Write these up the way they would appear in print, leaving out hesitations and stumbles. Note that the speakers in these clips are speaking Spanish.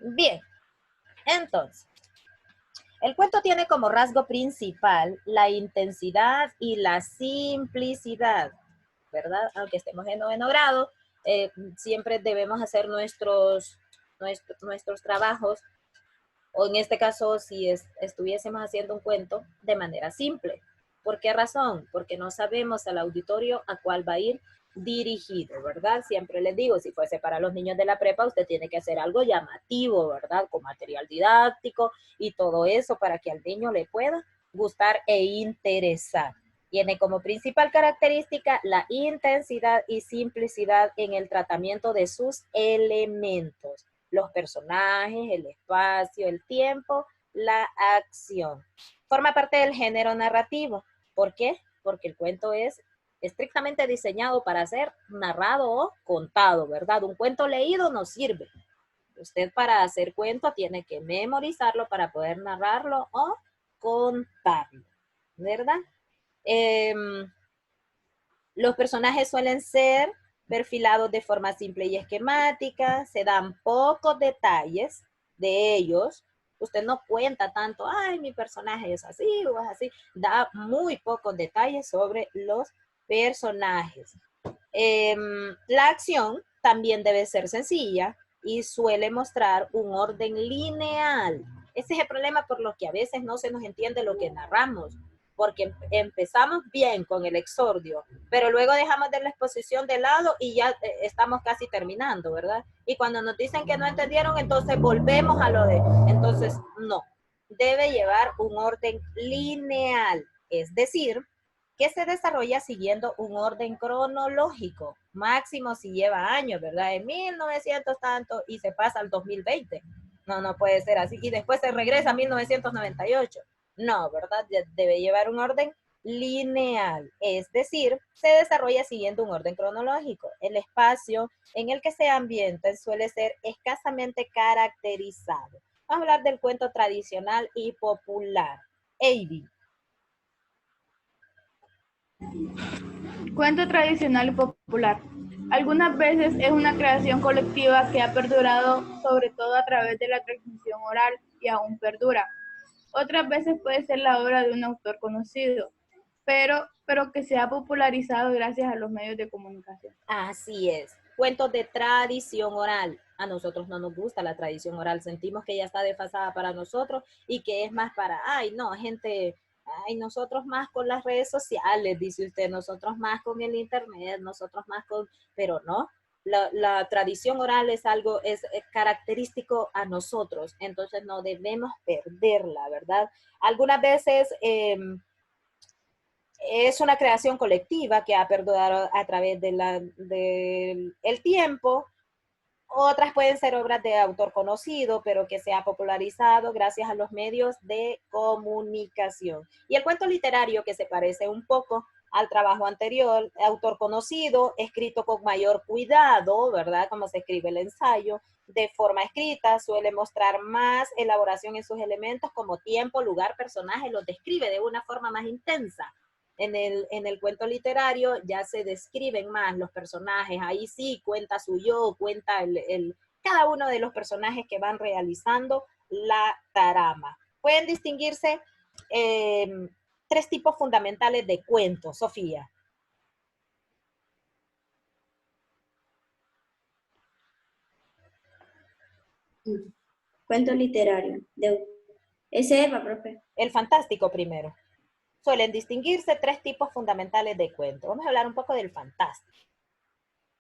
Bien, entonces, el cuento tiene como rasgo principal la intensidad y la simplicidad, ¿verdad? Aunque estemos en noveno grado, siempre debemos hacer nuestros trabajos, o en este caso, si estuviésemos haciendo un cuento de manera simple. ¿Por qué razón? Porque no sabemos al auditorio a cuál va a ir dirigido, ¿verdad? Siempre les digo, si fuese para los niños de la prepa, usted tiene que hacer algo llamativo, ¿verdad? Con material didáctico y todo eso para que al niño le pueda gustar e interesar. Tiene como principal característica la intensidad y simplicidad en el tratamiento de sus elementos, los personajes, el espacio, el tiempo, la acción. Forma parte del género narrativo. ¿Por qué? Porque el cuento es estrictamente diseñado para ser narrado o contado, ¿verdad? Un cuento leído no sirve. Usted para hacer cuento tiene que memorizarlo para poder narrarlo o contarlo, ¿verdad? Eh, los personajes suelen ser perfilados de forma simple y esquemática, se dan pocos detalles de ellos. Usted no cuenta tanto, ay, mi personaje es así o es así. Da muy pocos detalles sobre los personajes. La acción también debe ser sencilla y suele mostrar un orden lineal. Ese es el problema por lo que a veces no se nos entiende lo que narramos, porque empezamos bien con el exordio, pero luego dejamos de la exposición de lado y ya estamos casi terminando, ¿verdad? Y cuando nos dicen que no entendieron, entonces volvemos a lo de, entonces no, debe llevar un orden lineal, es decir, que se desarrolla siguiendo un orden cronológico, máximo si lleva años, ¿verdad? En 1900 tanto y se pasa al 2020. No, no puede ser así. Y después se regresa a 1998. No, ¿verdad? Debe llevar un orden lineal, es decir, se desarrolla siguiendo un orden cronológico. El espacio en el que se ambienta suele ser escasamente caracterizado. Vamos a hablar del cuento tradicional y popular. Avi. Cuento tradicional y popular. Algunas veces es una creación colectiva que ha perdurado sobre todo a través de la transmisión oral y aún perdura. Otras veces puede ser la obra de un autor conocido, pero que se ha popularizado gracias a los medios de comunicación. Así es. Cuentos de tradición oral. A nosotros no nos gusta la tradición oral. Sentimos que ya está desfasada para nosotros y que es más para, ay, no, gente, ay, nosotros más con las redes sociales, dice usted, nosotros más con el internet, nosotros más con, pero no. La tradición oral es algo, es característico a nosotros, entonces no debemos perderla, ¿verdad? Algunas veces es una creación colectiva que ha perdurado a través del tiempo. Otras pueden ser obras de autor conocido, pero que se ha popularizado gracias a los medios de comunicación. Y el cuento literario, que se parece un poco al trabajo anterior, autor conocido, escrito con mayor cuidado, ¿verdad? Como se escribe el ensayo, de forma escrita, suele mostrar más elaboración en sus elementos como tiempo, lugar, personaje, los describe de una forma más intensa. En el cuento literario ya se describen más los personajes, ahí sí cuenta su yo, cuenta cada uno de los personajes que van realizando la trama. Pueden distinguirse eh, tres tipos fundamentales de cuentos, Sofía. Cuento literario. Ese va, profe. El fantástico primero. Suelen distinguirse tres tipos fundamentales de cuentos. Vamos a hablar un poco del fantástico.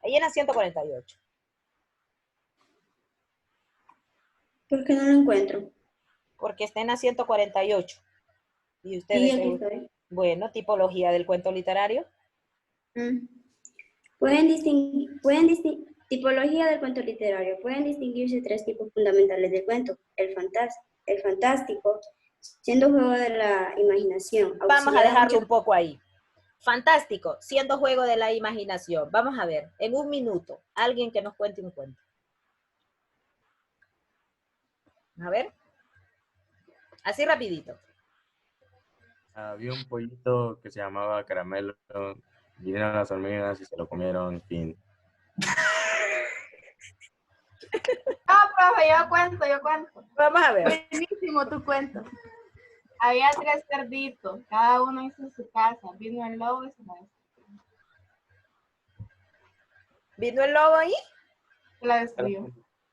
Ahí en la 148. ¿Por qué no lo encuentro? Porque está en la 148. Y Sí, ustedes, aquí estoy. bueno, tipología del cuento literario. Mm. Tipología del cuento literario. Pueden distinguirse tres tipos fundamentales del cuento. El fantástico, siendo juego de la imaginación, Vamos a auxiliado dejarlo mucho. un poco ahí. Fantástico, siendo juego de la imaginación. Vamos a ver, en un minuto, alguien que nos cuente un cuento. A ver, así rapidito. Había un pollito que se llamaba Caramelo, vinieron las hormigas y se lo comieron, fin. profe, yo cuento. Vamos a ver. Buenísimo tu cuento. Había 3 cerditos, cada uno hizo su casa. Vino el lobo y se la destruyó. ¿Vino el lobo ahí? Se la destruyó.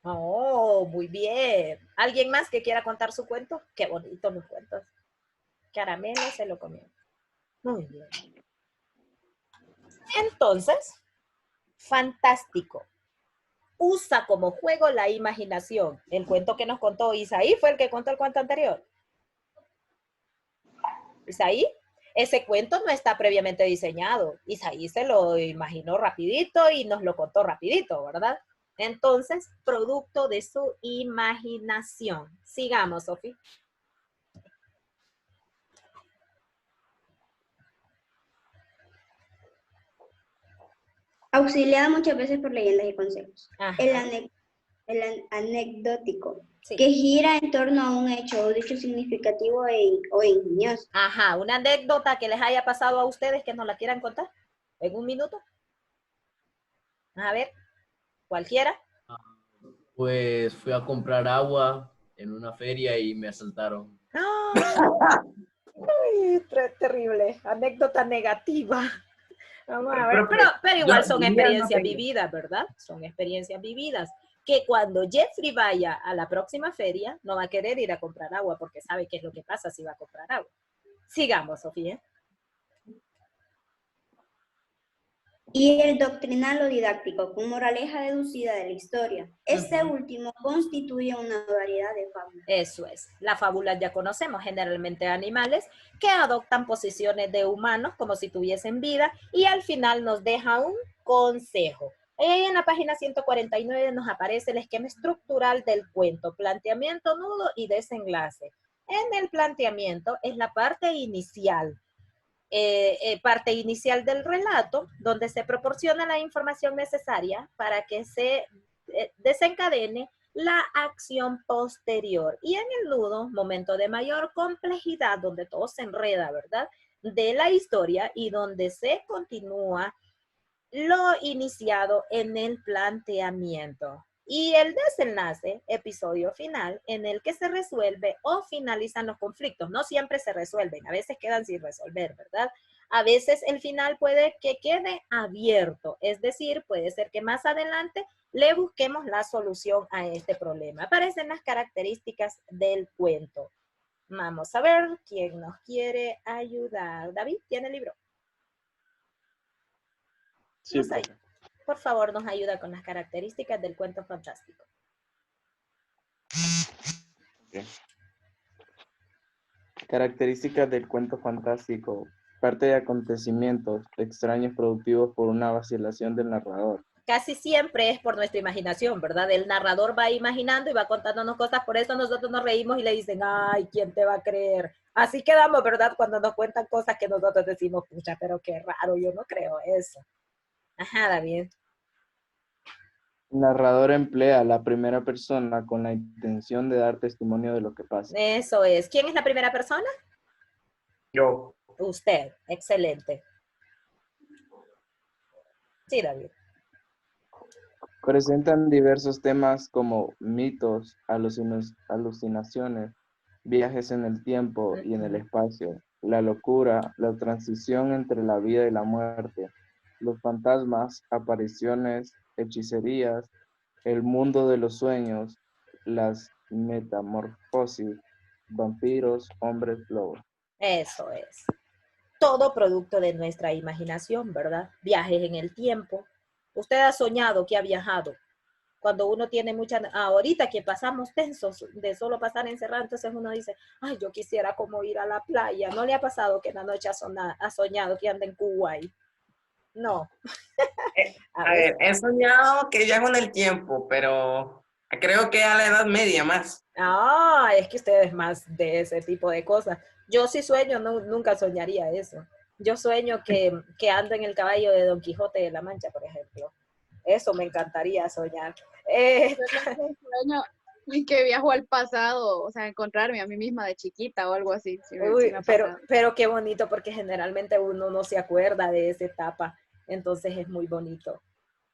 Oh, muy bien. ¿Alguien más que quiera contar su cuento? Qué bonito los cuentos. Caramelo se lo comió. Muy bien. Entonces, fantástico. Usa como juego la imaginación. El cuento que nos contó Isaí fue el que contó el cuento anterior. Isaí, ese cuento no está previamente diseñado. Isaí se lo imaginó rapidito y nos lo contó rapidito, ¿verdad? Entonces, producto de su imaginación. Sigamos, Sofía. Auxiliada muchas veces por leyendas y consejos. Ajá. El anecdótico, Sí. que gira en torno a un hecho o dicho significativo o ingenioso. Ajá, una anécdota que les haya pasado a ustedes que nos la quieran contar en un minuto. A ver, cualquiera. Pues fui a comprar agua en una feria y me asaltaron. ¡Ah! Ay, terrible, anécdota negativa. Vamos a ver, pero igual son experiencias vividas, ¿verdad? Son experiencias vividas. Que cuando Jeffrey vaya a la próxima feria, no va a querer ir a comprar agua porque sabe qué es lo que pasa si va a comprar agua. Sigamos, Sofía. Y el doctrinal o didáctico, con moraleja deducida de la historia. Este último constituye una variedad de fábulas. Eso es. Las fábulas ya conocemos, generalmente animales que adoptan posiciones de humanos como si tuviesen vida y al final nos deja un consejo. Ahí en la página 149 nos aparece el esquema estructural del cuento, planteamiento, nudo y desenlace. En el planteamiento es la parte inicial del relato, donde se proporciona la información necesaria para que se desencadene la acción posterior. Y en el nudo, momento de mayor complejidad, donde todo se enreda, ¿verdad? De la historia y donde se continúa lo iniciado en el planteamiento. Y el desenlace, episodio final, en el que se resuelve o finalizan los conflictos. No siempre se resuelven, a veces quedan sin resolver, ¿verdad? A veces el final puede que quede abierto, es decir, puede ser que más adelante le busquemos la solución a este problema. Aparecen las características del cuento. Vamos a ver quién nos quiere ayudar. David, ¿tiene el libro? Sí, por favor, nos ayuda con las características del cuento fantástico. Okay. Características del cuento fantástico. Parte de acontecimientos extraños productivos por una vacilación del narrador. Casi siempre es por nuestra imaginación, ¿verdad? El narrador va imaginando y va contándonos cosas, por eso nosotros nos reímos y le dicen, ay, ¿quién te va a creer? Así quedamos, ¿verdad? Cuando nos cuentan cosas que nosotros decimos, pucha, pero qué raro, yo no creo eso. Ajá, David. El narrador emplea la primera persona con la intención de dar testimonio de lo que pasa. Eso es. ¿Quién es la primera persona? Yo. Usted. Excelente. Sí, David. Presentan diversos temas como mitos, alucinaciones, viajes en el tiempo y en el espacio, la locura, la transición entre la vida y la muerte, los fantasmas, apariciones, hechicerías, el mundo de los sueños, las metamorfosis, vampiros, hombres lobos. Eso es. Todo producto de nuestra imaginación, ¿verdad? Viajes en el tiempo. Usted ha soñado que ha viajado. Cuando uno tiene ahorita que pasamos tensos de solo pasar encerrado, entonces uno dice, ay, yo quisiera como ir a la playa. ¿No le ha pasado que en la noche ha soñado que anda en Kuwait? No. A ver, he soñado que viajo en el tiempo, pero creo que a la Edad Media más. Ah, es que usted es más de ese tipo de cosas. Yo sí sueño, nunca soñaría eso. Yo sueño que ando en el caballo de Don Quijote de la Mancha, por ejemplo. Eso me encantaría soñar. Sueño y que viajo al pasado, o sea, encontrarme a mí misma de chiquita o algo así. Sí Uy, pero qué bonito, porque generalmente uno no se acuerda de esa etapa. Entonces es muy bonito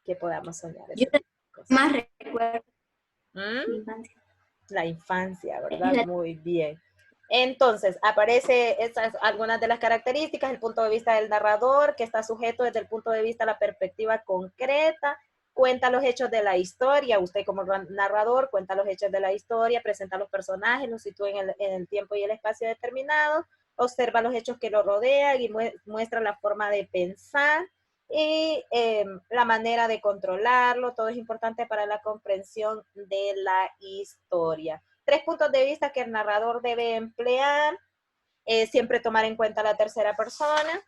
que podamos soñar. Yo más recuerdo Infancia. La infancia, ¿verdad? Muy bien. Entonces, aparece algunas de las características, el punto de vista del narrador, que está sujeto desde el punto de vista de la perspectiva concreta, cuenta los hechos de la historia, usted como narrador cuenta los hechos de la historia, presenta los personajes, los sitúa en el tiempo y el espacio determinado, observa los hechos que lo rodean y muestra la forma de pensar y la manera de controlarlo. Todo es importante para la comprensión de la historia. 3 puntos de vista que el narrador debe emplear: siempre tomar en cuenta la tercera persona,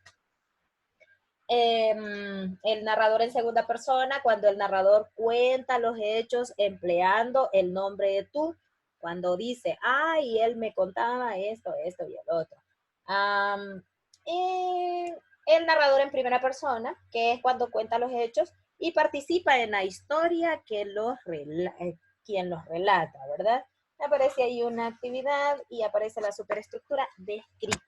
el narrador en segunda persona, cuando el narrador cuenta los hechos empleando el nombre de tú, cuando dice, ay, él me contaba esto y el otro. Y el narrador en primera persona, que es cuando cuenta los hechos y participa en la historia que quien los relata, ¿verdad? Aparece ahí una actividad y aparece la superestructura descriptiva.